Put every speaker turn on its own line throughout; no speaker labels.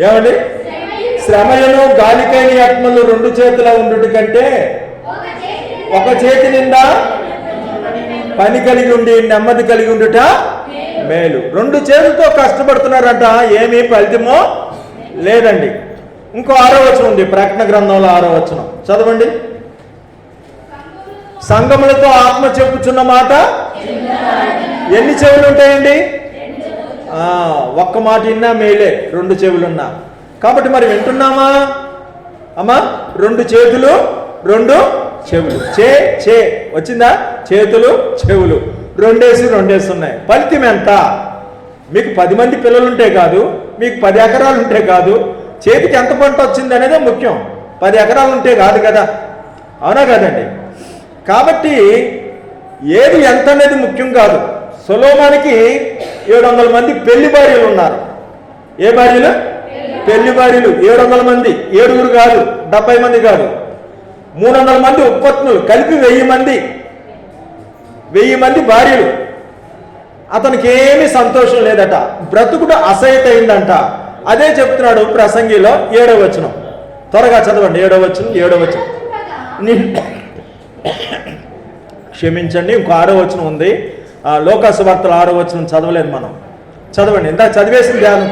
ఏమండి? శ్రమలను గాలికైన ఆత్మలు రెండు చేతుల ఉండుట కంటే ఒక చేతి నిండా పని కలిగి ఉండి నెమ్మది కలిగి ఉండుట మేలు. రెండు చేతులతో కష్టపడుతున్నారంట, ఏమీ ఫలితమో లేదండి. ఇంకో 6వ వచనం ఉంది ప్రకటన గ్రంథంలో 6వ వచనం చదవండి. సంఘములతో ఆత్మ చెప్పుచున్న మాట ఎన్ని చెవులు ఉంటాయండి? ఒక్క మాట విన్నా మేలే, 2 చెవులున్నా. కాబట్టి మరి వింటున్నామా అమ్మా? 2 చేతులు 2 చెవులు. చే వచ్చిందా? చేతులు చెవులు 2 ఉన్నాయి. ఫలితం ఎంత? మీకు 10 మంది పిల్లలుంటే కాదు, మీకు 10 ఎకరాలు ఉంటే కాదు, చేతికి ఎంత పంట వచ్చింది అనేదే ముఖ్యం. 10 ఎకరాలు ఉంటే కాదు కదా, అవునా కదండి? కాబట్టి ఏది ఎంత అనేది ముఖ్యం కాదు. సొలొమోనుకి 700 మంది పెళ్లి భార్యలు ఉన్నారు. ఏ భార్యలు? పెళ్లి భార్యలు 700 మంది, 7 కాదు, 70 మంది కాదు, 300 మంది ఉపపత్నులు, కలిపి 1000 మంది భార్యలు. అతనికి ఏమీ సంతోషం లేదట, బ్రతుకుడు అసహ్యత అయిందంట. అదే చెప్తున్నాడు ప్రసంగిలో 7వ వచనం. త్వరగా చదవండి. 7వ వచనం క్షమించండి, ఇంకో 6వ వచనం ఉంది. లోకాసు వార్తలు 6వ వచనం చదవలేదు మనం. చదవండి, ఇందాక చదివేసింది ధ్యానం.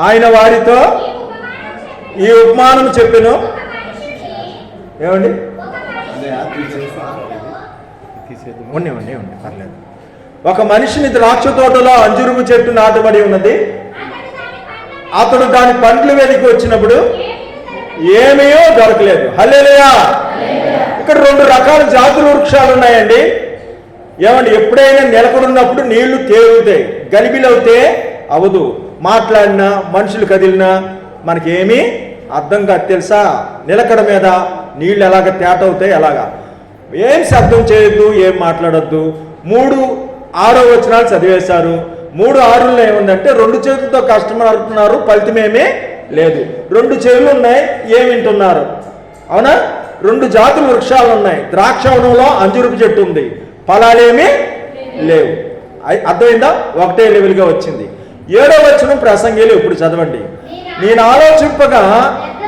ఆయన వారితో ఈ ఉపమానం చెప్పెను. ఏమండి? ఉండి పర్లేదు. ఒక మనిషిని ద్రాక్ష తోటలో అంజురుపు చెట్టు నాటబడి ఉన్నది. అతడు దాని పండ్లు వెతికి వచ్చినప్పుడు ఏమీయో దొరకలేదు. హల్లెలూయా. ఇక్కడ 2 రకాల జాతుల వృక్షాలు ఉన్నాయండి. ఏమండి? ఎప్పుడైనా నిలకడున్నప్పుడు నీళ్లు తేలుతాయి, గలిబిలవుతే అవదు. మాట్లాడినా మనుషులు కదిలినా మనకేమీ అర్థం కాదు తెలుసా? నిలకడ మీద నీళ్ళు ఎలాగ తేట అవుతాయి అలాగా. ఏం శబ్దం చేయొద్దు, ఏం మాట్లాడొద్దు. 3-6 వచనాలు చదివేశారు. 3-6లో ఏముందంటే 2 చేతులతో కష్టపడుతున్నారు, ఫలితమేమీ లేదు. 2 చెవులు ఉన్నాయి, ఏం వింటున్నారు? అవునా? 2 జాతుల వృక్షాలు ఉన్నాయి. ద్రాక్షవనంలో అంజురుపు చెట్టు ఉంది, ఫలాలేమీ లేవు. అర్థమైందా? ఒకటే లెవెల్గా వచ్చింది. 7వ వచనం ప్రసంగిలో ఇప్పుడు చదవండి. నేను ఆలోచింపగా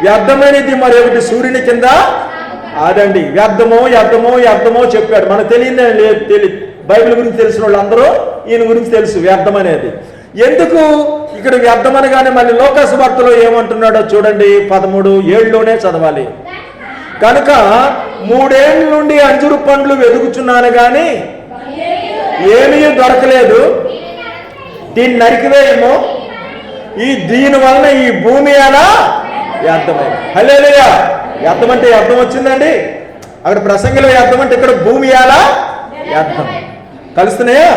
వ్యర్థమైనది మరొకటి సూర్యుని కింద అదండి. వ్యర్థమో చెప్పాడు. మనకు తెలియదు. బైబిల్ గురించి తెలిసిన వాళ్ళు అందరూ ఈయన గురించి తెలుసు వ్యర్థం అనేది. ఎందుకు ఇక్కడ వ్యర్థం అనగానే మళ్ళీ లోకాసు వార్తలో ఏమంటున్నాడో చూడండి. 13:7లోనే చదవాలి. కనుక 3 ఏళ్ళ నుండి అంజురు పండ్లు వెదుగుచున్నాను కానీ ఏమీ దొరకలేదు. దీన్ని నరికివేయము. దీని వలన ఈ భూమి అలా వ్యర్థమైంది. హల్లెలూయా. వ్యర్థం అంటే అర్థం వచ్చిందండి. అక్కడ ప్రసంగిలో వ్యర్థం అంటే ఇక్కడ భూమి అలా వ్యర్థం. కలుస్తున్నాయా?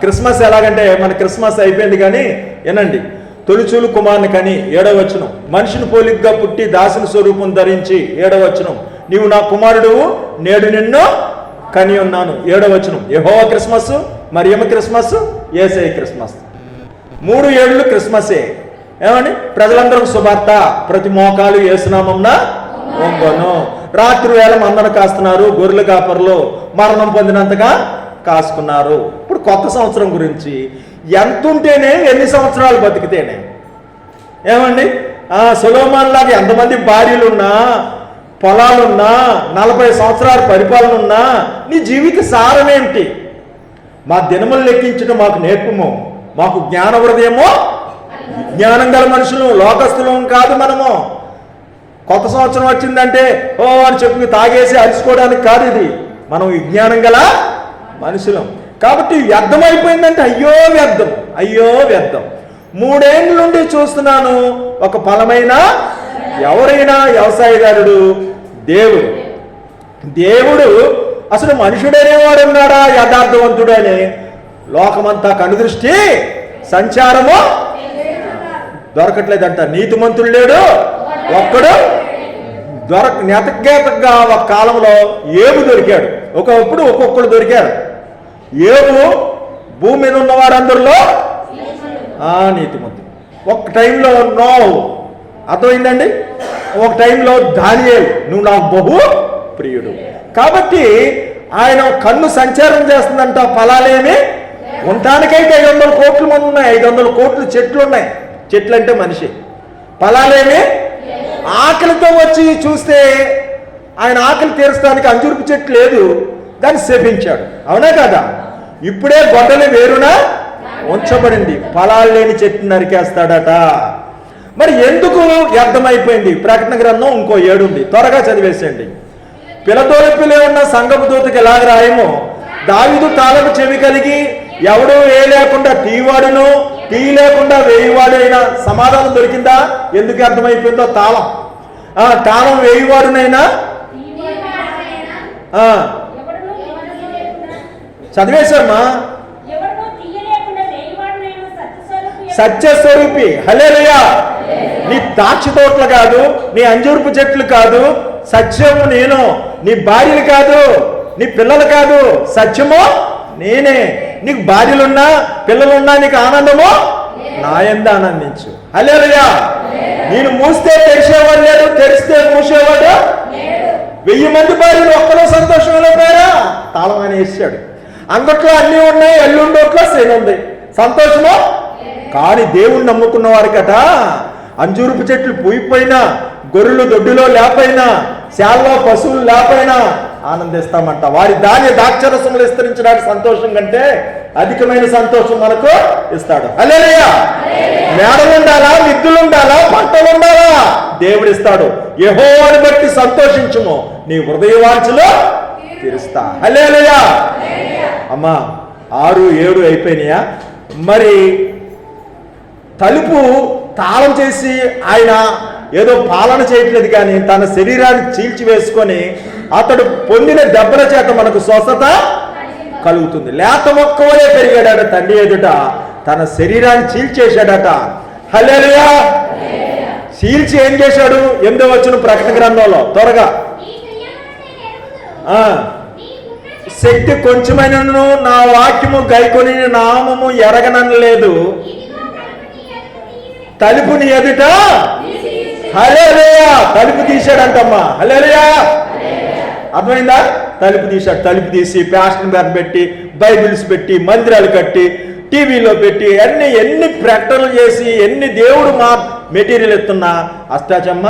క్రిస్మస్ ఎలాగంటే మన క్రిస్మస్ అయిపోయింది కానీ వినండి. తొలిచూలు కుమారుని కని 7వ వచనం. మనిషిని పోలికగా పుట్టి దాసుని స్వరూపం ధరించి 7వ వచనం. నీవు నా కుమారుడు, నేడు నిన్ను కని ఉన్నాను. 7వ వచనం. యెహోవా క్రిస్మస్, మరియమ్మ క్రిస్మస్, యేసయ్య క్రిస్మస్. 3 ఏళ్ళు క్రిస్మసే. ఏమండి? ప్రజలందరూ శుభార్త, ప్రతి మోకాలు యేసునామంన వంగను. రాత్రి వేళ మందను కాస్తున్నారు, గొర్రెల కాపర్లు మరణం పొందినంతగా కాసుకున్నారు. ఇప్పుడు కొత్త సంవత్సరం గురించి ఎంత ఉంటేనే, ఎన్ని సంవత్సరాలు బతికితేనే. ఏమండి? సొలొమోను లాగా ఎంతమంది భార్యలున్నా, పొలాలున్నా, 40 సంవత్సరాల పరిపాలన ఉన్నా నీ జీవిత సారమేంటి? మా దినములు లెక్కించడం మాకు నేర్పము, మాకు జ్ఞాన హృదయమో, జ్ఞానం గల మనుషులు, లోకస్తులం కాదు మనము. కొత్త సంవత్సరం వచ్చిందంటే ఓ అని చెప్పి తాగేసి అరుచుకోవడానికి కాదు ఇది. మనం విజ్ఞానం గల మనుషులం. కాబట్టి వ్యర్థమైపోయిందంటే అయ్యో వ్యర్థం. 3 ఏళ్ళ నుండి చూస్తున్నాను ఒక ఫలమైన ఎవరైనా వ్యవసాయదారుడు దేవుడు అసలు మనుషుడనేవాడు ఉన్నాడా యథార్థవంతుడు అని లోకమంతా కనుదృష్టి సంచారము దొరకట్లేదంట. నీతిమంతుడు లేడు ఒక్కడు నెతకేతగా ఒక కాలంలో ఏబు దొరికాడు, ఒకప్పుడు ఒక్కొక్కడు దొరికారు. ఏబు భూమి మీద ఉన్న వారందరిలో నీతిమంతుడు. ఒక టైంలో నోవు, అర్థమైందండి. ఒక టైంలో దానియేలు, నువ్వు నాకు బహు ప్రియుడు. కాబట్టి ఆయన కన్ను సంచారం చేస్తుందంట, ఫలాలేమి ఉండటానికైతే 500 కోట్ల మంది ఉన్నాయి, 500 కోట్ల చెట్లు ఉన్నాయి. చెట్లు అంటే మనిషి. ఫలాలేమి ఆకలితో వచ్చి చూస్తే ఆయన ఆకలి తీర్చడానికి అంజూరపు చెట్టు లేదు, దాన్ని శపించాడు. అవునా కదా? ఇప్పుడే గొడ్డలి వేరున ఉంచబడింది, ఫలాలు లేని చెట్టు నరికేస్తాడట. మరి ఎందుకు వ్యర్థమైపోయింది? ప్రకటన గ్రంథం ఇంకో 7 ఉంది, త్వరగా చదివేసేయండి. పిలతోలిపిలో ఉన్న సంఘపు దూతకి ఎలాగ రాయమో, దావీదు తాళపు చెవి కలిగి ఎవడు ఏ లేకుండా తీవాడును, తీ లేకుండా వేయివాడైనా. సమాధానం దొరికిందా ఎందుకు అర్థమైపోయిందో? తాళం వేయివాడునైనా చదివేశామా? సత్యస్వరూపి. హల్లెలూయా. నీ ద్రాక్ష తోటలు కాదు, నీ అంజూరపు చెట్లు కాదు, సత్యము నేను. నీ భార్యలు కాదు, నీ పిల్లలు కాదు, సత్యము నేనే. నీకు భార్యలున్నా పిల్లలున్నా నీకు ఆనందము నాయందు ఆనందించు. హల్లెలూయా. నేను మూస్తే తెరిచేవాడు లేడు, తెరిస్తే మూసేవాడు. 1000 మంది భార్యలు ఒక్కలో సంతోషం వెళ్ళిపోయారా? తాళం అని వేసాడు. అంగట్లో అన్నీ ఉన్నాయి, ఎల్లుండోట్లో శని ఉంది, సంతోషము. కానీ దేవుణ్ణి నమ్ముకున్న వారికట అంజూరపు చెట్లు పూయిపోయినా, గొర్రెలు దొడ్డిలో లేకపోయినా, శాలలో పశువులు లేకపోయినా ఆనందిస్తామంట. వారి ద్రాక్షరసములు విస్తరించడానికి సంతోషం కంటే అధికమైన సంతోషం మనకు ఇస్తాడు. హల్లెలూయా. మేడలు ఉండాలా, మిద్దులు ఉండాలా, పంటలు ఉండాలా, దేవుడు ఇస్తాడు. యెహోవాను బట్టి సంతోషించుము, నీ హృదయ వాంఛలు తీరుస్తా. హల్లెలూయా. అమ్మా 6, 7 అయిపోయినాయా? మరి తలుపు తాళం చేసి ఆయన ఏదో పాలన చేయట్లేదు, కానీ తన శరీరాన్ని చీల్చివేసుకొని అతడు పొందిన దెబ్బల చేత మనకు స్వస్థత కలుగుతుంది. లేత మొక్కవలే పెరిగాడట తండ్రి ఎదుట, తన శరీరాన్ని చీల్చేశాడట. హల్లెలూయా. చీల్చి ఏం చేశాడు? 8వ వచనం ప్రకటన గ్రంథంలో, త్వరగా. శక్తి కొంచెమైనను నా వాక్యము గైకొని నామము ఎరగనలేదు, తలుపుని ఎదుట. హల్లెలూయా. తలుపు తీశాడంటమ్మా. హల్లెలూయా. అర్థమైందా? తలుపు తీశాడు. తలుపు తీసి ప్యాషన్ గారిని పెట్టి, బైబిల్స్ పెట్టి, మందిరాలు కట్టి, టీవీలో పెట్టి, ఎన్ని ప్రకటనలు చేసి, ఎన్ని దేవుడు మా మెటీరియల్ ఎత్తున్నా అష్టాచమ్మ,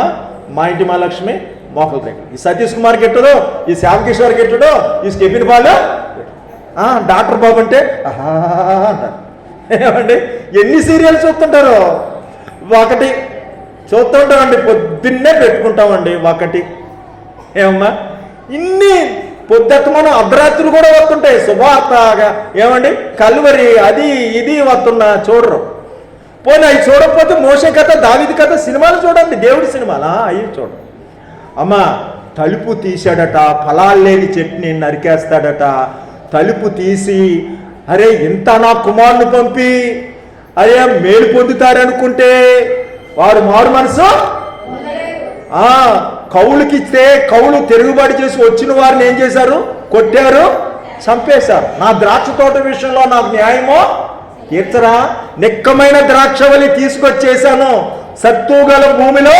మా ఇంటి మా లక్ష్మి మోకలు దగ్గర, ఈ సతీష్ కుమార్ కెట్టడో, ఈ శ్యామకిషోర్ కెట్టడో, ఈ స్టెఫిన్ పాలు, డాక్టర్ బాబు అంటే అంటారు. ఏమండి ఎన్ని సీరియల్స్ చూస్తుంటారు? ఒకటి చూస్తుంటామండి, పొద్దున్నే పెట్టుకుంటామండి ఒకటి. ఏమమ్మా ఇన్ని పొద్దుత్తమనం అర్ధరాత్రులు కూడా వస్తుంటాయి శుభార్తగా. ఏమండి కల్వరి అది ఇది వస్తున్నా చూడరు. పోనీ అవి చూడకపోతే మోషే కథ, దావీదు కథ సినిమాలు చూడండి, దేవుడి సినిమాలా అవి చూడండి. అమ్మా తలుపు తీశాడట, ఫలాలు లేని చెట్టుని నరికేస్తాడట. తలుపు తీసి అరే ఇంత నా కుమారుని పంపి అరే మేలు పొందుతారనుకుంటే వారు మారు మనసు. కౌలుకిస్తే కౌలు తిరుగుబాటు చేసి వచ్చిన వారిని ఏం చేశారు? కొట్టారు, చంపేశారు. నా ద్రాక్ష తోట విషయంలో నాకు న్యాయమో తీర్చరా? నిక్కమైన ద్రాక్షవల్లి తీసుకొచ్చేసాను, సత్తుగల భూమిలో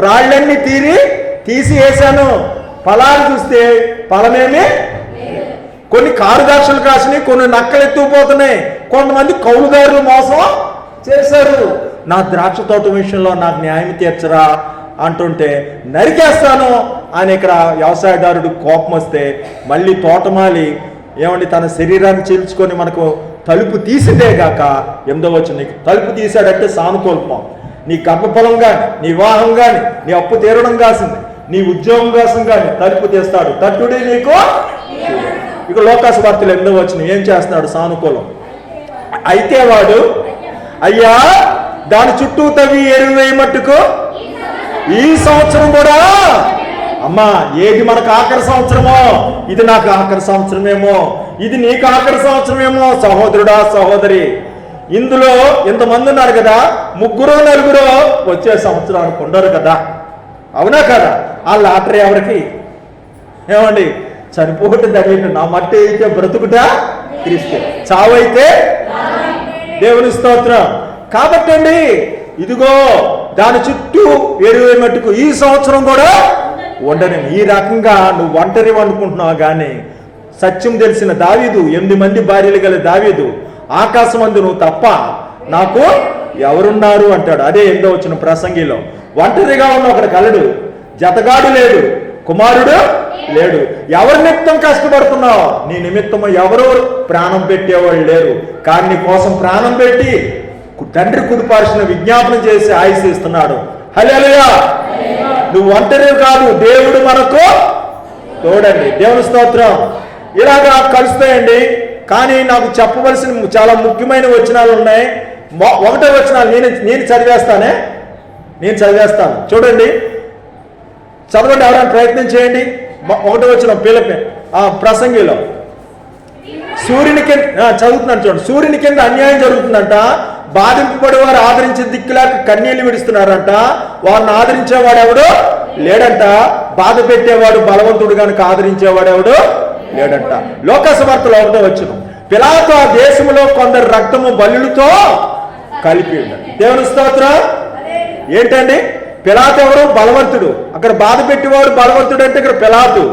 రాళ్ళన్నీ తీసి వేశాను. ఫలాలు చూస్తే ఫలమేమి, కొన్ని కారు ద్రాక్షలు కాసినాయి, కొన్ని నక్కలు ఎత్తుకుపోతున్నాయి, కొంతమంది కౌలుదారులు మోసం చేశారు. నా ద్రాక్ష తోట విషయంలో నాకు న్యాయం తీర్చరా అంటుంటే నరికేస్తాను అని ఇక్కడ వ్యవసాయదారుడు కోపం వస్తే మళ్ళీ తోటమాలి ఏమండి తన శరీరాన్ని చీల్చుకొని మనకు తలుపు తీసిందే గాక 8వ వచనం, నీకు తలుపు తీసాడంటే సానుకూల్పం. నీ గర్భఫలం కానీ, నీ వివాహం కానీ, నీ అప్పు తీరడం కాసింది, నీ ఉద్యోగం కోసం కానీ తలుపు తీస్తాడు. తట్టుడే నీకు. ఇక లోకాసు వార్తలు 8వ వచనం ఏం చేస్తున్నాడు? సానుకూలం. అయితే వాడు అయ్యా దాని చుట్టూ తవ్వి ఎరువు వేయమట్టుకు ఈ సంవత్సరం కూడా. అమ్మా ఏది మనకు ఆఖరి సంవత్సరమో, ఇది నాకు ఆఖరి సంవత్సరమేమో, ఇది నీకు ఆఖరి సంవత్సరమేమో. సహోదరుడా సహోదరి, ఇందులో ఇంతమంది ఉన్నారు కదా, 3 4 వచ్చే సంవత్సరానికి ఉండరు కదా, అవునా కదా? ఆ లాటరీ ఎవరికి? ఏమండి చనిపోతే దగ్గర నా మట్టి అయితే బ్రతుకుట క్రీస్తు, చావైతే దేవుని స్తోత్రం. కాబట్టి అండి ఇదిగో దాని చుట్టూ ఎరువే మట్టుకు ఈ సంవత్సరం కూడా ఉండని. ఈ రకంగా నువ్వు ఒంటరి అనుకుంటున్నావు, కానీ సత్యం తెలిసిన దావీదు, 8 మంది భార్యలు గల దావీదు ఆకాశమందు నువ్వు తప్ప నాకు ఎవరున్నారు అంటాడు. అదే 8వ వచనం ప్రసంగిలో. ఒంటరిగా ఉన్న ఒకడు కలడు, జతగాడు లేడు, కుమారుడు లేడు. ఎవరి నిమిత్తం కష్టపడుతున్నావు? నీ నిమిత్తము ఎవరు ప్రాణం పెట్టేవాళ్ళు లేరు, కానీ నీ కోసం ప్రాణం పెట్టి తండ్రి కుడిపార్శ్వన విజ్ఞాపన చేసి ఆయుష్ ఇస్తున్నాడు. హల్లెలూయా. నువ్వు ఒంటరి కాదు, దేవుడు మనకు తోడండి. దేవుని స్తోత్రం. ఇలాగా కలుస్తాయండి. కానీ నాకు చెప్పవలసిన చాలా ముఖ్యమైన వచనాలు ఉన్నాయి. 1వ వచనాలు నేను చదివేస్తాను. చూడండి, చదవండి, ఎవరైనా ప్రయత్నం చేయండి. 1వ వచనం ప్రసంగిలో సూర్యుని కింద చదువుతున్నాను చూడండి. సూర్యుని కింద అన్యాయం జరుగుతుందంట, బాధింపబడి వారు ఆదరించే దిక్కులేక కన్నీళ్లు విడుస్తున్నారంట, వారిని ఆదరించేవాడు ఎవడు లేడంట, బాధ పెట్టేవాడు బలవంతుడు కనుక ఆదరించేవాడు ఎవడు లేడంట. లోకసువార్తలో 1వ వచనం, పిలాతు ఆ దేశంలో కొందరు రక్తము బలులతో కలిపి. దేవుని స్తోత్రం. ఏంటండి? పిలాతు ఎవరు? బలవంతుడు. అక్కడ బాధ పెట్టేవాడు బలవంతుడు అంటే ఇక్కడ పిలాతు.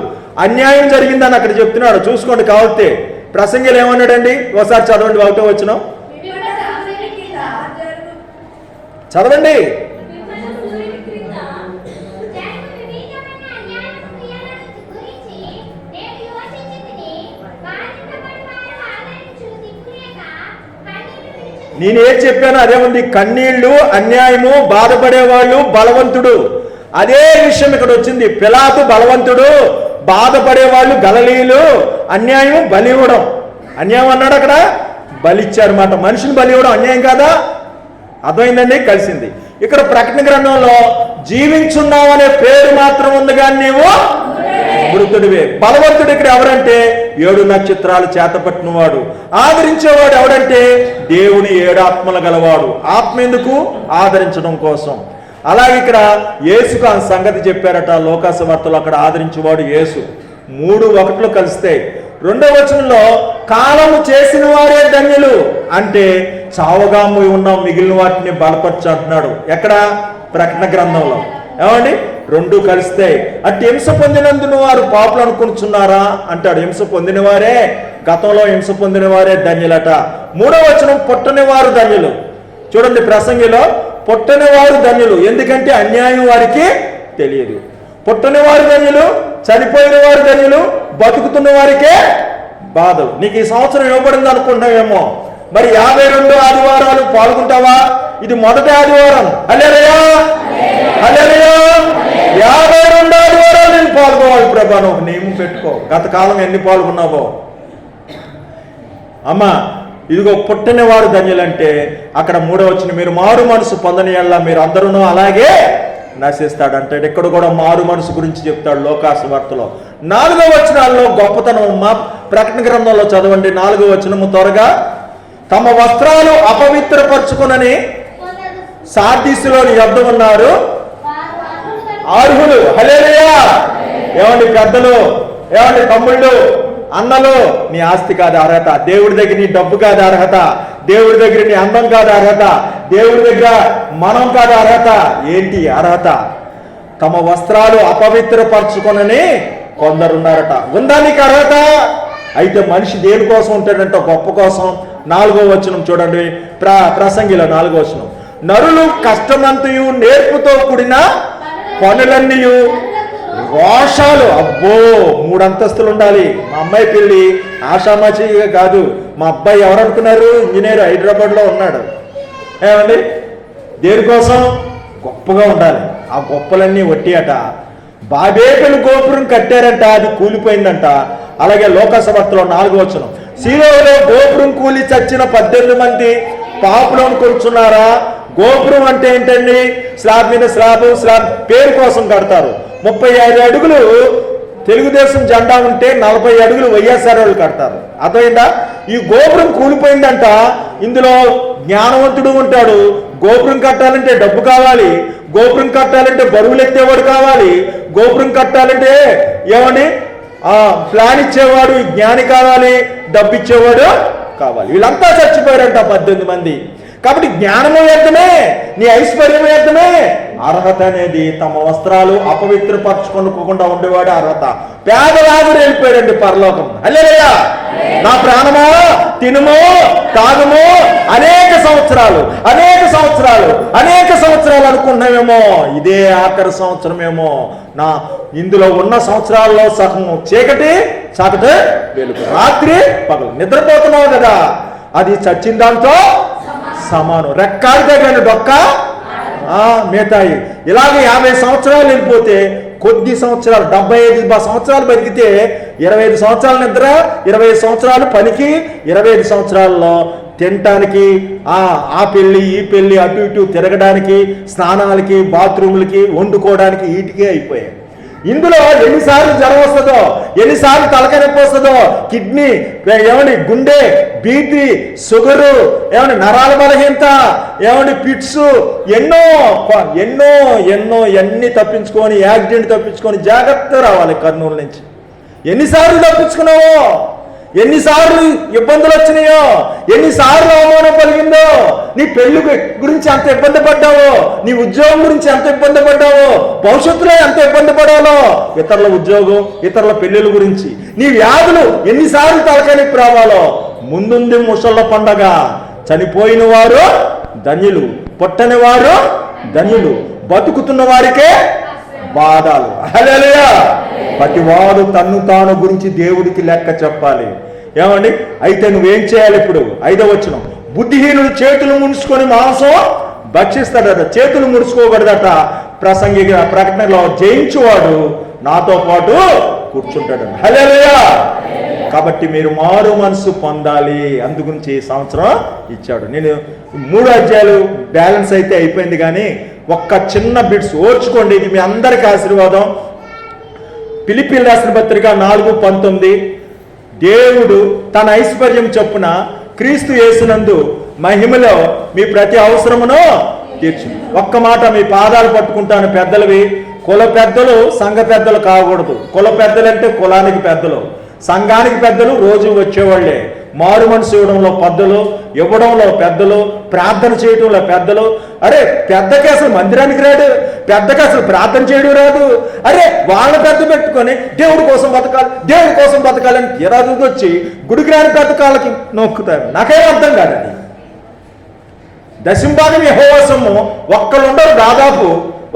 అన్యాయం జరిగిందని అక్కడ చెప్తున్నాడు. చూసుకోండి కావస్తే. ప్రసంగిలు ఏమన్నాడండి? ఒకసారి చదవండి 1వ వచనం చదవండి. నేనేం చెప్పాను అదే ఉంది. కన్నీళ్లు, అన్యాయము, బాధపడేవాళ్ళు బలవంతుడు. అదే విషయం ఇక్కడ వచ్చింది. పిలాతు బలవంతుడు, బాధపడేవాళ్ళు గలలీలు, అన్యాయం బలి ఇవ్వడం. అన్యాయం అన్నాడు అక్కడ, బలిచ్చారన్నమాట. మనిషిని బలి ఇవ్వడం అన్యాయం కాదా? అర్థమైందండి? కలిసింది. ఇక్కడ ప్రకటన గ్రంథంలో జీవించున్నావు అనే పేరు మాత్రం ఉంది, కానీ నీవు మృతుడివే. బలవంతుడు ఇక్కడ ఎవరంటే 7 నక్షత్రాలు చేతపట్టినవాడు. ఆదరించేవాడు ఎవడంటే దేవుని 7 ఆత్మలు గలవాడు. ఆత్మ ఎందుకు? ఆదరించడం కోసం. అలాగే ఇక్కడ యేసుకు ఆ సంగతి చెప్పారట లోకసువార్తలో. అక్కడ ఆదరించేవాడు యేసు. 3:1 కలిస్తే 2వ వచనంలో కాలము చేసిన వారే ధన్యులు అంటే చావుగా ఉన్న మిగిలిన వాటిని బలపరచు అంటున్నాడు. ఎక్కడ? ప్రకటన గ్రంథంలో. ఏమండి? 2 కలిస్తే అట్టి హింస పొందినందున వారు పాపులు అనుకుంటున్నారా అంటాడు. హింస పొందిన వారే, గతంలో హింస పొందిన వారే ధన్యులట. 3వ వచనం పుట్టని వారు ధన్యులు. చూడండి ప్రసంగిలో, పుట్టని వారు ధన్యులు ఎందుకంటే అన్యాయం వారికి తెలియదు. పుట్టని వారు ధన్యులు, చనిపోయిన వారు ధన్యులు, బతుకుతున్న వారికే బాధలు. నీకు ఈ సంవత్సరం ఇవ్వబడింది అనుకుంటున్నావేమో, మరి 52 ఆదివారాలు పాల్గొంటావా? ఇది మొదటి ఆదివారం. హల్లెలూయా, హల్లెలూయా. 52 ఆదివారాలు నేను పాల్గొవాలి ప్రభా, నువ్వు నియమం పెట్టుకో. గత కాలం ఎన్ని పాల్గొన్నావో. అమ్మా ఇదిగో పుట్టని వారు ధన్యులంటే అక్కడ 3వ వచనం, మీరు మారు మనసు పొందని యెడల మీరు అందరూ అలాగే నశిస్తాడంటే. ఇక్కడ కూడా మారు మనసు గురించి చెప్తాడు లోకసువార్తలో. 4వ వచనాల్లో గొప్పతనం మా ప్రకటన గ్రంథంలో చదవండి. 4వ వచనము త్వరగా. తమ వస్త్రాలు అపవిత్రపరచుకునని సార్దీసులోని యొద్ద ఉన్నారు అర్హులు. హల్లెలూయా. ఏమండి పెద్దలు, ఏమండి తమ్ముళ్ళు, అన్నలు, నీ ఆస్తి కాదు అర్హత, దేవుడి దగ్గర నీ డబ్బు కాదు అర్హత, దేవుడి దగ్గర నీ అందం కాదు అర్హత, దేవుడి దగ్గర మనం కాదు అర్హత. ఏంటి అర్హత? తమ వస్త్రాలు అపవిత్రపరచుకొనని కొందరున్నారట. ఉందా నీకు అర్హత? అయితే మనిషి దేనికోసం ఉంటాడంట? గొప్ప కోసం. 4వ వచనం చూడండి ప్రసంగిలో 4వ వచనం, నరులు కష్టమంతయు నేర్పుతో కూడిన పనులన్నీ రోషాలు. అబ్బో 3 అంతస్తులు ఉండాలి. మా అమ్మాయి పెళ్ళి ఆషామాషిగా కాదు. మా అబ్బాయి ఎవరు అనుకున్నారు? ఇంజనీర్, హైదరాబాద్లో ఉన్నాడు. ఏమండి? దేనికోసం? గొప్పగా ఉండాలి. ఆ గొప్పలన్నీ వట్టి అట. బాబేలు గోపురం కట్టారంట, అది కూలిపోయిందంట. అలాగే లోకసువార్తలో 4వ వచనం, శిలోలో గోపురం కూలి చచ్చిన 18 మంది పాపులు కూర్చున్నారా? గోపురం అంటే ఏంటండి? స్లాబ్ మీద స్లాబ్, స్లాబ్ పేరు కోసం కడతారు. 35 అడుగులు తెలుగుదేశం జెండా ఉంటే 40 అడుగులు వైఎస్ఆర్ వాళ్ళు కడతారు. అర్థమైందా? ఈ గోపురం కూలిపోయిందంట. ఇందులో జ్ఞానవంతుడు ఉంటాడు. గోపురం కట్టాలంటే డబ్బు కావాలి, గోపురం కట్టాలంటే బరువులు ఎత్తేవాడు కావాలి, గోపురం కట్టాలంటే ఏమండి ప్లాన్ ఇచ్చేవాడు జ్ఞాని కావాలి, డబ్బు ఇచ్చేవాడు కావాలి. వీళ్ళంతా చచ్చిపోయారంట 18 మంది. కాబట్టి జ్ఞానము వ్యర్థమే, నీ ఐశ్వర్యం వ్యర్థమే. అర్హత అనేది తమ వస్త్రాలు అపవిత్రపరచుకోకుండా ఉండేవాడు అర్హత. పేదలాగుడు వెళ్ళిపోయాడండి పరలోకం. హల్లెలూయా. నా ప్రాణమా తినుమో తాగుమో అనేక సంవత్సరాలు అనుకున్నామేమో, ఇదే ఆఖరి సంవత్సరమేమో. ఇందులో ఉన్న సంవత్సరాల్లో సగము చీకటి వెలుగు, రాత్రి పగలు. నిద్రపోతున్నావు కదా, అది చచ్చిన దాంతో సమానం. రెక్కాడితే కానీ డొక్క మిగతాయి. ఇలాగే 50 సంవత్సరాలు వెళ్ళిపోతే కొద్ది సంవత్సరాలు, 75 సంవత్సరాలు బతికితే 25 సంవత్సరాల నిద్ర, 25 సంవత్సరాలు పనికి, 25 సంవత్సరాల్లో తినటానికి, ఆ పెళ్ళి ఈ పెళ్ళి, అటు ఇటు తిరగడానికి, స్నానాలకి, బాత్రూములకి, వండుకోవడానికి, వీటికే అయిపోయాయి. ఇందులో ఎన్నిసార్లు జ్వరం వస్తుందో, ఎన్నిసార్లు తలకాయ నొప్పి వస్తుందో, కిడ్నీ గుండె, బీపీ, షుగరు, నరాల బలహీనత, పిట్స్, ఎన్నో ఎన్ని తప్పించుకొని, యాక్సిడెంట్ తప్పించుకొని జాగ్రత్త రావాలి కర్నూలు నుంచి. ఎన్నిసార్లు తప్పించుకున్నావో, ఎన్నిసార్లు ఇబ్బందులు వచ్చినాయో, ఎన్నిసార్లు అవమానం కలిగిందో. నీ పెళ్లి గురించి ఎంత ఇబ్బంది పడ్డావో, నీ ఉద్యోగం గురించి ఎంత ఇబ్బంది పడ్డావో, భవిష్యత్తులో ఎంత ఇబ్బంది పడాలో, ఇతరుల ఉద్యోగం, ఇతరుల పెళ్లిళ్ళ గురించి, నీ వ్యాధులు ఎన్నిసార్లు తలకానికి రావాలో. ముందుంది ముసళ్ళ పండగ. చనిపోయిన వారు ధన్యులు, పుట్టని వారు ధన్యులు, బతుకుతున్న వారికే బాధలు. హల్లెలూయా. ప్రతివాడు తన్ను తాను గురించి దేవుడికి లెక్క చెప్పాలి. ఏమండి, అయితే నువ్వేం చేయాలి? ఇప్పుడు 5వ వచనం, బుద్ధిహీనుడు చేతులు ముడుచుకొని మాంసం భక్షిస్తాడట, చేతులు ముడుచుకోకూడదట. ప్రకటనలో జయించువాడు నాతో పాటు కూర్చుంటాడు. హల్లెలూయా. కాబట్టి మీరు మారు మనసు పొందాలి. అందుగురించి ఈ సంవత్సరం ఇచ్చాడు. నేను 3 అధ్యాయాలు బ్యాలెన్స్ అయితే అయిపోయింది, కానీ ఒక్క చిన్న బిట్స్ ఓర్చుకోండి, ఇది మీ అందరికీ ఆశీర్వాదం. ఫిలిప్పీయులకు రాసిన పత్రిక 4:19, దేవుడు తన ఐశ్వర్యం చొప్పున క్రీస్తు యేసునందు మహిమలో మీ ప్రతి అవసరమును తీర్చు. ఒక్క మాట, మీ పాదాలు పట్టుకుంటాను పెద్దలవి. కుల పెద్దలు సంఘ పెద్దలు కాకూడదు. కుల పెద్దలంటే కులానికి పెద్దలు, సంఘానికి పెద్దలు రోజు వచ్చేవాళ్లే. మారు మనసు ఇవ్వడంలో పెద్దలు, ప్రార్థన చేయడంలో పెద్దలు. అరే, పెద్దకి అసలు మందిరానికి రాడు, పెద్దకి అసలు ప్రార్థన చేయడం రాదు. అరే, వాళ్ళ పెద్ద పెట్టుకొని దేవుడి కోసం బతకాలని తీరాదు వచ్చి గుడికి రాని పెద్ద కాళ్ళకి నొక్కుతారు. నాకేం అర్థం కాదండి. దశంభాగం యెహోవా సొమ్ము. ఒక్కళ్ళు ఉండరు, దాదాపు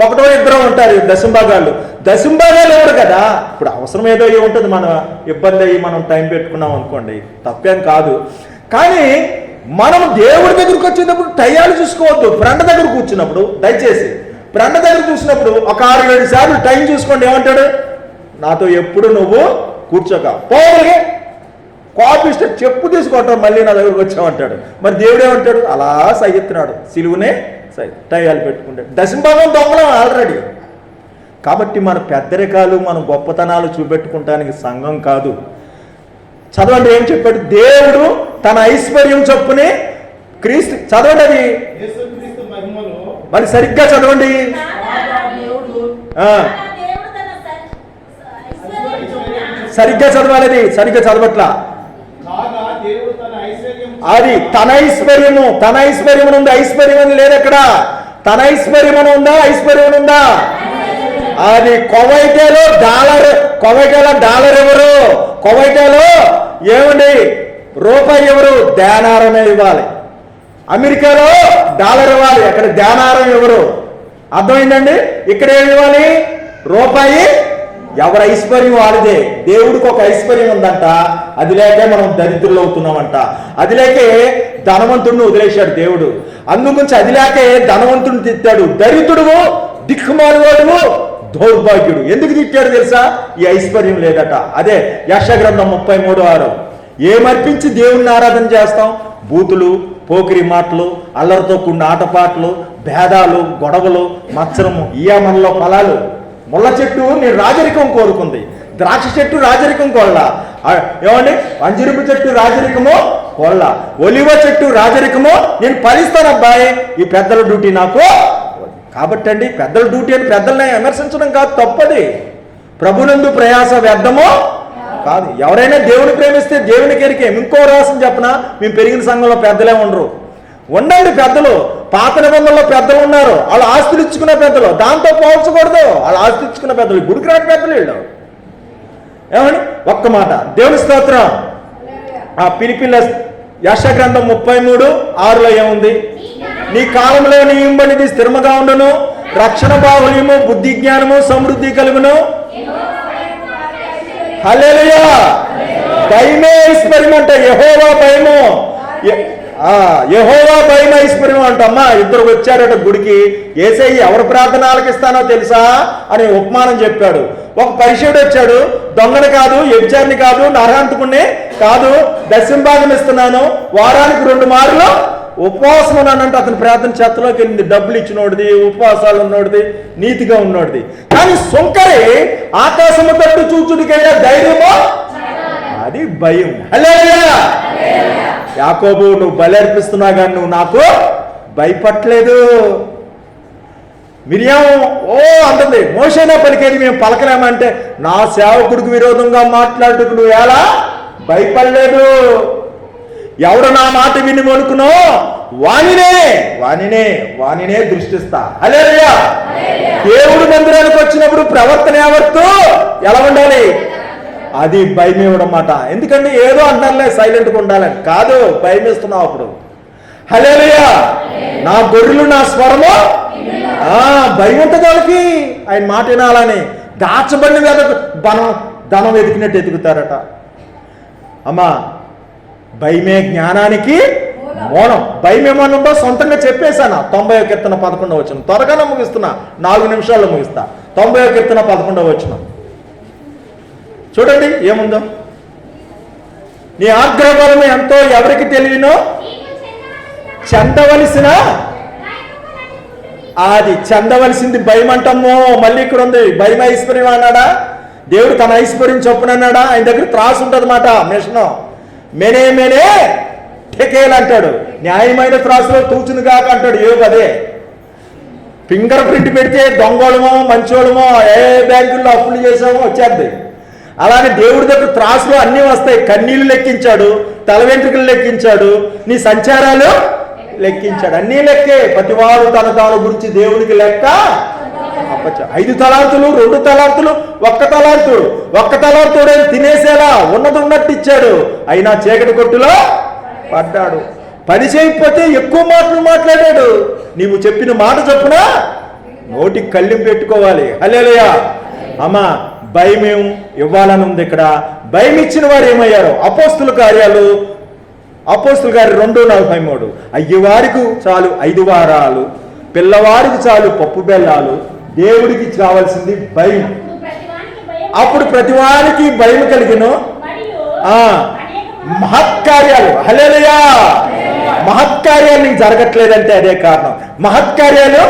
1-2 ఉంటారు దశంభాగాలు. దశంభాగాలు ఎవరు కదా. ఇప్పుడు అవసరం ఏదో ఉంటుంది, మన ఇబ్బంది అయ్యి మనం టైం పెట్టుకున్నాం అనుకోండి, తప్పేం కాదు. కానీ మనం దేవుడి దగ్గరకు వచ్చేటప్పుడు టయాలు చూసుకోవద్దు. ఫ్రెండ్ దగ్గర కూర్చున్నప్పుడు, దయచేసి ఫ్రెండ్ దగ్గర చూసినప్పుడు ఒక 6-7 సార్లు టైం చూసుకోండి. ఏమంటాడు? నాతో ఎప్పుడు నువ్వు కూర్చోక, పోగలిగే కాపీ ఇస్తే చెప్పు తీసుకోవటం, మళ్ళీ నా దగ్గరకు వచ్చామంటాడు. మరి దేవుడు ఏమంటాడు? అలా సహిస్తున్నాడు, సిలువునే టయాలు పెట్టుకుంటాడు. దశంభాగం దొంగలం ఆల్రెడీ. కాబట్టి మన పెద్దరికాలు, మన గొప్పతనాలు చూపెట్టుకుంటానికి సంఘం కాదు. చదవండి ఏం చెప్పాడు? దేవుడు తన ఐశ్వర్యం చొప్పునే క్రీస్తు. చదవండి అది మరి సరిగ్గా చదవండి. సరిగ్గా చదవాలి, అది సరిగ్గా చదవట్లా. అది తన ఐశ్వర్యం ఉంది. ఐశ్వర్యం అని లేదు అక్కడ. తన ఐశ్వర్యం ఉందా? ఐశ్వర్యం ఉందా? అది కువైట్లో డాలర్ ఎవరు? కువైట్లో ఏమండి రూపాయి ఎవరు? దేనారమే ఇవ్వాలి. అమెరికాలో డాలర్ ఇవ్వాలి, అక్కడ దేనారం ఎవరు? అర్థమైందండి? ఇక్కడ ఏమి ఇవ్వాలి? రూపాయి. ఎవరి ఐశ్వర్యం వాడిదే. దేవుడికి ఒక ఐశ్వర్యం ఉందంట, అది లేకే మనం దరిద్రులు అవుతున్నామంట. అది లేకే ధనవంతుడిని వదిలేశాడు దేవుడు. అందుగురించి అది లేకే ధనవంతుడిని తిట్టాడు. దరిద్రుడు, దిక్కుమాలివాడు, దౌర్భాగ్యుడు. ఎందుకు తిట్టాడు తెలుసా? ఈ ఐశ్వర్యం లేదట. అదే యెషయా గ్రంథం 33:6. ఏమర్పించి దేవుణ్ణి ఆరాధన చేస్తాం? బూతులు, పోకిరి మాటలు, అల్లరితో కూడిన ఆటపాటలు, భేదాలు, గొడవలు, మత్సరము. ఇయా మనలో ఫలాలు. ముళ్ళ చెట్టు నేను రాజరికం కోరుకుంది, ద్రాక్ష చెట్టు రాజరికం కోళ్ళ. ఏమండి? అంజరుపు చెట్టు రాజరికమో కోళ్ళ, ఒలివ చెట్టు రాజరికమో నేను ఫలిస్తాను అబ్బాయి. ఈ పెద్దల డ్యూటీ నాకు. కాబట్టి అండి, పెద్దల డ్యూటీ అని పెద్దల్ని విమర్శించడం కాదు, తప్పది. ప్రభునందు ప్రయాస వ్యర్థమో కాదు. ఎవరైనా దేవుని ప్రేమిస్తే దేవునికి ఎరికే. ఇంకో రాసం చెప్పనా, మేము పెరిగిన సంఘంలో పెద్దలే ఉండరు. ఉండండి పెద్దలు, పాత నిబంధనలో పెద్దలు ఉన్నారు, వాళ్ళు ఆస్తులు ఇచ్చుకున్న పెద్దలు, దాంతో పోల్చకూడదు. వాళ్ళు ఆస్తులు ఇచ్చుకున్న పెద్దలు, గుడికి రాని పెద్దలు వీళ్ళు. ఏమని ఒక్క మాట, దేవుని స్తోత్రం. ఆ పిలిపిల్ల యెషయా గ్రంథం 33:6 ఏముంది? నీ కాలంలో నీ ఇంబడిది స్థిరముగా ఉండును, రక్షణ బాహుల్యము, బుద్ధి జ్ఞానము, సమృద్ధి కలుగును. హల్లెలూయా. భయమే ఐశ్వర్యం అంట. యెహోవా భయము, యెహోవా భయం ఐశ్వర్యం అంటమ్మా. ఇద్దరు వచ్చారట గుడికి. యేసయ్య ఎవరు ప్రార్థన ఆలకిస్తానో తెలుసా అని ఉపమానం చెప్పాడు. ఒక పరిశుడు వచ్చాడు, దొంగని కాదు, వ్యభిచారిని కాదు, నరహంతకుణ్ణి కాదు, దశంభాగం ఇస్తున్నాను, వారానికి 2 మార్లు ఉపవాసం అనంటే అతని ప్రార్థన చేతలోకి వెళ్ళింది. డబ్బులు ఇచ్చినోడిది, ఉపవాసాలు ఉన్నోడిది, నీతిగా ఉన్నోడిది. కానీ సుంకరి ఆకాశము తట్టు చూచుడికైనా ధైర్యమో, అది భయం. హల్లెలూయా. యాకోబు, నువ్వు బలి అర్పిస్తున్నా కానీ నువ్వు నాకు భయపడలేదు. మిరియాము అంటుంది, మోషేనా పలికేది మేము పలకలేమంటే, నా సేవకుడికి విరోధంగా మాట్లాడుటకు నువ్వు ఎలా భయపడలేదు. ఎవడు నా మాట విని వణుకునో వానినే దృష్టిస్తా. హల్లెలూయా. దేవుడు మందిరానికి వచ్చినప్పుడు ప్రవర్తన ఎలా ఉండాలి? అది భయం ఇవ్వడం మాట. ఎందుకంటే ఏదో అంటారులే సైలెంట్గా ఉండాలని కాదు, భయం ఇస్తున్నావు అప్పుడు. హల్లెలూయా. నా గొర్రెలు నా స్వరము భయం ఉంటుంది వాళ్ళకి. ఆయన మాట వినాలని దాచబడిన ధనం వెతికినట్టు ఎదుగుతారట. అమ్మా, భయమే జ్ఞానానికి మౌనం. భయం ఏమన్నా ఉందో సొంతంగా చెప్పేశాను. 90వ కీర్తన 11వ వచనం. త్వరగానే ముగిస్తున్నా, 4 నిమిషాల్లో ముగిస్తా. 90వ కీర్తన 11వ వచనం చూడండి ఏముందో. నీ ఆగ్రహబలం ఎంతో ఎవరికి తెలియనో చెందవలసిన, అది చెందవలసింది భయం అంటాము. మళ్ళీ ఇక్కడ ఉంది, భయం ఐశ్వర్యం అన్నాడా? దేవుడు తన ఐశ్వర్యం చొప్పునన్నాడా? ఆయన దగ్గర త్రాసు ఉంటుంది మాట, మిషను. మెనే టెకేల్ అంటాడు. న్యాయమైన త్రాసులో తూచును కాక అంటాడు. అదే ఫింగర్ ప్రింట్ పెడితే దొంగోళమో మంచోళమో ఏ బ్యాంకుల్లో అప్పులు చేసామో వచ్చేద్ది. అలానే దేవుడి దగ్గర త్రాసులో అన్నీ వస్తాయి. కన్నీళ్లు లెక్కించాడు, తల వెంట్రుకలు లెక్కించాడు, నీ సంచారాలు లెక్కించాడు, అన్నీ లెక్కే. ప్రతివారు తన గురించి దేవుడికి లెక్క 5 తలాంతులు, 2 తలాంతులు, 1 తలాంతుడు. 1 తలాంతుడు తినేసేలా ఉన్నది ఉన్నట్టు ఇచ్చాడు. అయినా చీకటి కొట్టులో పడ్డాడు. పని చేయకపోతే ఎక్కువ మాటలు మాట్లాడాడు. నీవు చెప్పిన మాట చొప్పున నోటికి కళ్ళెం పెట్టుకోవాలి. హల్లెలూయా. అమ్మా, భయం ఇవ్వాలని ఉంది ఇక్కడ. భయం ఇచ్చిన వారు ఏమయ్యారు? అపోస్తుల కార్యాలు 2:43. అయ్యవారికి చాలు 5 వారాలు, పిల్లవారికి చాలు పప్పు బెల్లాలు, దేవుడికి కావాల్సింది భయం. అప్పుడు ప్రతివారికి భయం కలిగిన మహత్కార్యాలు. హల్లెలూయా. మహత్కార్యాలు నీకు జరగట్లేదంటే అదే కారణం. మహత్కార్యాలు,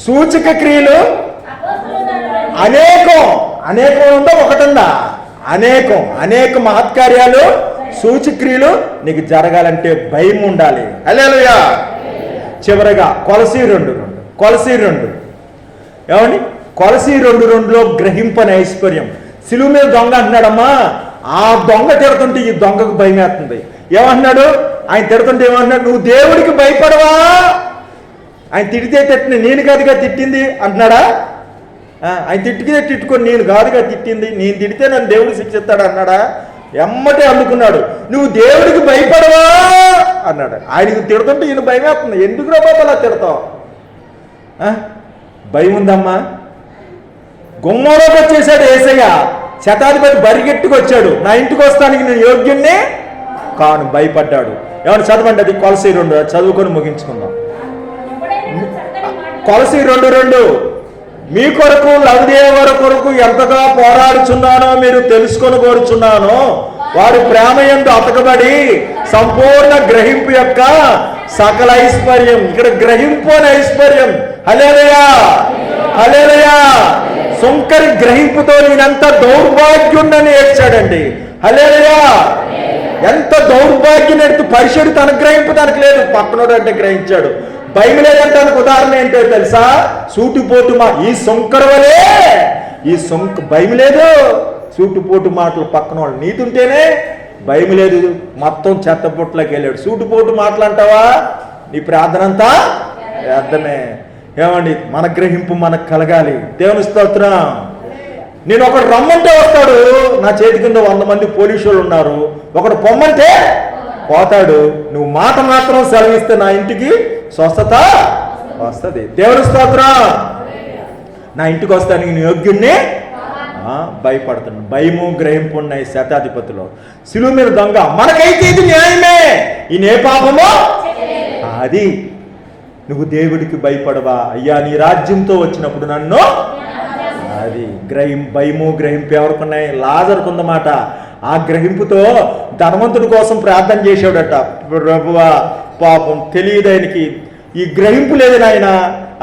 సూచక క్రియలు అనేకం ఉందా? ఒకటుందా? అనేక మహత్కార్యాలు, సూచక్రియలు నీకు జరగాలంటే భయం ఉండాలి. హల్లెలూయా. చివరగా కొలసీ 2:2 ఏమండి? కొలసీ 2:2లో గ్రహింపని ఐశ్వర్యం. సిలువ మీద దొంగ అంటున్నాడమ్మా. ఆ దొంగ తిడుతుంటే ఈ దొంగకు భయం వేస్తుంది. ఏమంటున్నాడు? ఆయన తిడుతుంటే ఏమంటున్నాడు? నువ్వు దేవుడికి భయపడవా? ఆయన తిడితే తిట్టిన నేను కాదుగా తిట్టింది అంటున్నాడా? ఆయన తిట్టుకొని నేను కాదుగా తిట్టింది, నేను తిడితే నన్ను దేవుడు శిక్షిస్తాడు అన్నాడా? ఎమ్మటే అందుకున్నాడు, నువ్వు దేవుడికి భయపడవా అన్నాడు. ఆయనకు తిడుతుంటే ఈయన భయం వేస్తుంది. ఎందుకు రా బాబు అలా తిడతావు? భయం ఉందమ్మా. గుమ్మలోకి వచ్చేసాడు యేసయ్య. శతాధిపతి బరిగెట్టుకొచ్చాడు, నా ఇంటికి వస్తానికి నేను యోగ్యుణ్ణి కాను. భయపడ్డాడు. ఏమన్నా చదవండి, అది కొలసీ 2 చదువుకొని ముగించుకుందాం. కొలసీ 2:2 మీ కొరకు లవదేవర కొరకు ఎంతగా పోరాడుచున్నానో మీరు తెలుసుకొని కోరుచున్నాను. వారి ప్రేమ యందు అతకబడి సంపూర్ణ గ్రహింపు యొక్క సకల ఐశ్వర్యం. ఇక్కడ గ్రహింపు అని ఐశ్వర్యం. హల్లెలూయా. హల్లెలూయా. సుంకరి గ్రహింపుతో నేనంత దౌర్భాగ్యుణ్ణని ఏడ్చాడండి. హల్లెలూయా. ఎంత దౌర్భాగ్యం ఎడుతూ పరిశుడు తన గ్రహింపు తనకు లేదు, పక్కనోడు అంటే గ్రహించాడు. భయం లేదంటే ఉదాహరణ ఏంటో తెలుసా? సూటిపోటు ఈ సొంకర వలే భయం లేదు. సూటిపోటు మాటలు పక్కన వాళ్ళు నీతుంటేనే భయం లేదు, మొత్తం చెత్తపుట్లోకి వెళ్ళాడు. సూటుపోటు మాట్లాంటావా? నీ ప్రార్థన అంతా వ్యర్థమే. ఏమండి, మన గ్రహింపు మనకు కలగాలి. దేవుని స్తోత్రం. నేను ఒకడు రమ్మంటే వస్తాడు, నా చేతి కింద 100 మంది పోలీసులు ఉన్నారు. ఒకడు పొమ్మంటే పోతాడు. నువ్వు మాట మాత్రం సెలవిస్తే నా ఇంటికి స్వస్థత వస్తుంది. దేవుని స్తోత్రం. నా ఇంటికి వస్తానికి నేను యోగ్యుణ్ణి భయపడుతున్నాను. భయము గ్రహింపు ఉన్నాయి శతాధిపతిలో. శిలువ మీద దొంగ, మనకైతే ఇది న్యాయమే, ఈ నే పాపమో అది. నువ్వు దేవుడికి భయపడవా? అయ్యా నీ రాజ్యంతో వచ్చినప్పుడు నన్ను అది భయము గ్రహింపు ఎవరికున్నాయి? లాజరుకు ఉందన్నమాట. ఆ గ్రహింపుతో ధనవంతుడి కోసం ప్రార్థన చేశాడట. ప్రభువా పాపం తెలియదానికి ఈ గ్రహింపు లేదు నాయన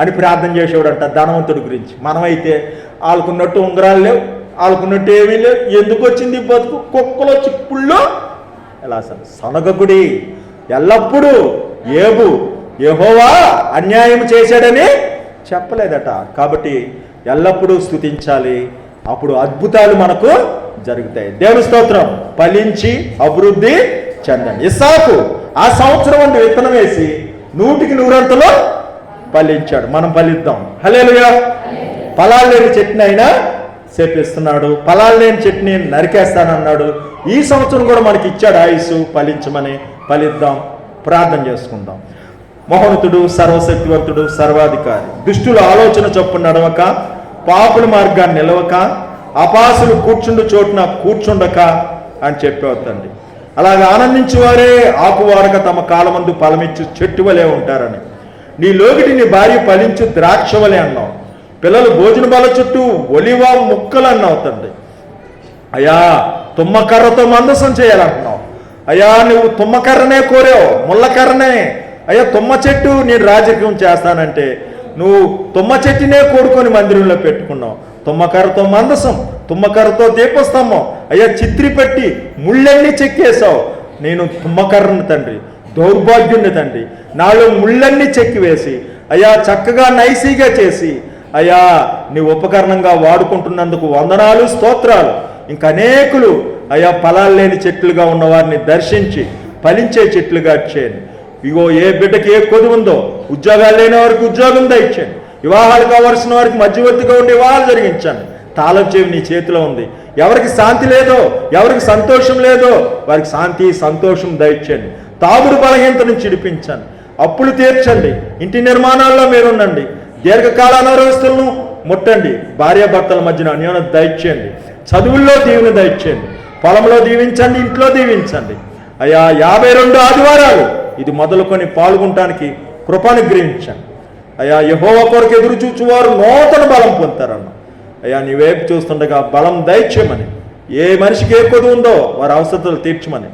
అని ప్రార్థన చేసేవాడంట ధనవంతుడి గురించి. మనమైతే వాళ్ళకున్నట్టు ఉంగరాలు లేవు, వాళ్ళకున్నట్టు ఏమీ లేవు, ఎందుకు వచ్చింది బతుకు, కుక్కలో చిప్పుల్లో ఎలా సనగకుడి. ఎల్లప్పుడూ ఏబు యెహోవా అన్యాయం చేశాడని చెప్పలేదట. కాబట్టి ఎల్లప్పుడూ స్తుతించాలి, అప్పుడు అద్భుతాలు మనకు జరుగుతాయి. దేవుని స్తోత్రం. ఫలించి అభివృద్ధి చెందండి. ఇస్సాకు ఆ సంవత్సరం వంటి విత్తనం వేసి 100కి 100 ఫలించాడు. మనం ఫలిద్దాం. హల్లెలూయా. ఫలాలు లేని చెట్టుని అయినా చేపిస్తున్నాడు, ఫలాలు లేని చెట్టుని నరికేస్తానన్నాడు. ఈ సంవత్సరం కూడా మనకి ఇచ్చాడు ఆయుస్సు ఫలించమని. ఫలిద్దాం, ప్రార్థన చేసుకుందాం. మహోన్నతుడు, సర్వశక్తివంతుడు, సర్వాధికారి, దుష్టుల ఆలోచన చొప్పున నడవక, పాపుల మార్గాన్ని నిలవక, అపాసులు కూర్చుండు చోటున కూర్చుండక అని చెప్పేవద్దండి. అలాగే ఆనందించి వారే ఆకువాడక తమ కాలమందు ఫలమిచ్చు చెట్టు వలె ఉంటారని. నీ లోగిటి నీ భార్య ఫలించు ద్రాక్ష వలె అన్నావు. పిల్లలు భోజన బల చుట్టూ ఒలివ ముక్కలు అన్నావు తండ్రి. అయ్యా తుమ్మకర్రతో మందసం చేయాలంటున్నావు. అయ్యా నువ్వు తుమ్మకర్రనే కోరావు, ముళ్ళకర్రనే. అయ్యా తుమ్మ చెట్టు నేను రాజకీయం చేస్తానంటే నువ్వు తుమ్మ చెట్టునే కోడుకొని మందిరంలో పెట్టుకున్నావు. తుమ్మకర్రతో మందసం, తుమ్మకర్రతో దీపస్తంభం, అయ్యా చిత్రి పెట్టి ముళ్ళన్నీ చెక్కేసావు. నేను తుమ్మకర్రని తండ్రి, దౌర్భాగ్యుని తండ్రి, నాలో ముళ్ళన్నీ చెక్కివేసి అయ్యా చక్కగా నైసీగా చేసి అయ్యా నీ ఉపకరణంగా వాడుకుంటున్నందుకు వందనాలు, స్తోత్రాలు. ఇంకా అనేకులు అయ్యా ఫలాలు లేని చెట్లుగా ఉన్న వారిని దర్శించి ఫలించే చెట్లుగా చేయండి. ఇగో ఏ బిడ్డకి ఏ కొద్ది ఉందో, ఉద్యోగాలు లేని వారికి ఉద్యోగం దయచేయండి. వివాహాలు కావాల్సిన వారికి మధ్యవర్తిగా ఉండి వివాహాలు జరిగించండి. తాళం చెవి నీ చేతిలో ఉంది. ఎవరికి శాంతి లేదో, ఎవరికి సంతోషం లేదో వారికి శాంతి సంతోషం దయచేయండి. తాగుడు బలహీనత నుంచి విడిపించండి. అప్పులు తీర్చండి. ఇంటి నిర్మాణాల్లో మీరుండండి. దీర్ఘకాల అనారోగ్యాలను ముట్టండి. భార్యాభర్తల మధ్యన అన్యోన్యత దయచేయండి. చదువుల్లో దీవెన దయచేయండి. పొలంలో దీవించండి, ఇంట్లో దీవించండి. అయ్యా 52 ఆదివారాలు ఇది మొదలుకొని పాల్గొనటానికి కృపానుగ్రహించండి. అయ్యా యెహోవా కొరకు ఎదురు చూచువారు నూతన బలం పొందుతారన్న. అయ్యా నీ వైపు చూస్తుండగా బలం దయచేయమని, ఏ మనిషికి ఏ కొద్ది ఉందో వారి అవసరాలు తీర్చమని.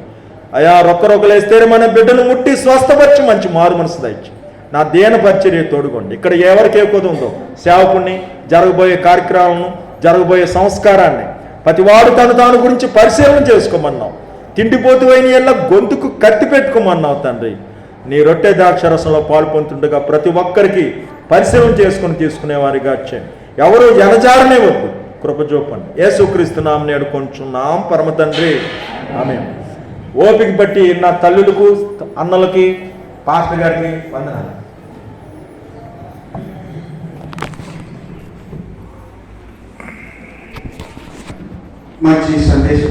అయ్యా రొక్కరొక్కలేస్తే మన బిడ్డను ముట్టి స్వస్థపరిచి మంచి మారు మనసు దయచి నా దేన పరిచర్య తోడుకోండి. ఇక్కడ ఎవరికి ఏ కొద్ది ఉందో సేవకుణ్ణి, జరగబోయే కార్యక్రమం, జరగబోయే సంస్కారాన్ని ప్రతివాడు తాను గురించి పరిశీలన చేసుకోమన్నావు. తిండిపోతు అయిన ఎల్ల గొంతుకు కత్తి పెట్టుకోమన్నావు తండ్రి. నీ రొట్టె ద్రాక్షరసంలో పాలు పొందుతుండగా ప్రతి ఒక్కరికి పరిశీలన చేసుకుని తీసుకునేవారిగా చేయండి. ఎవరు ఎనజారనే వద్దు, కృపజోపండి. యేసుక్రీస్తు నామమున వేడుకొంచున్నాం పరమ తండ్రి, ఆమేన్. ఓపిక బట్టి నా తల్లులకు, అన్నలకి, పాస్టర్ గారికి వందనాలు.
మంచి సందేశం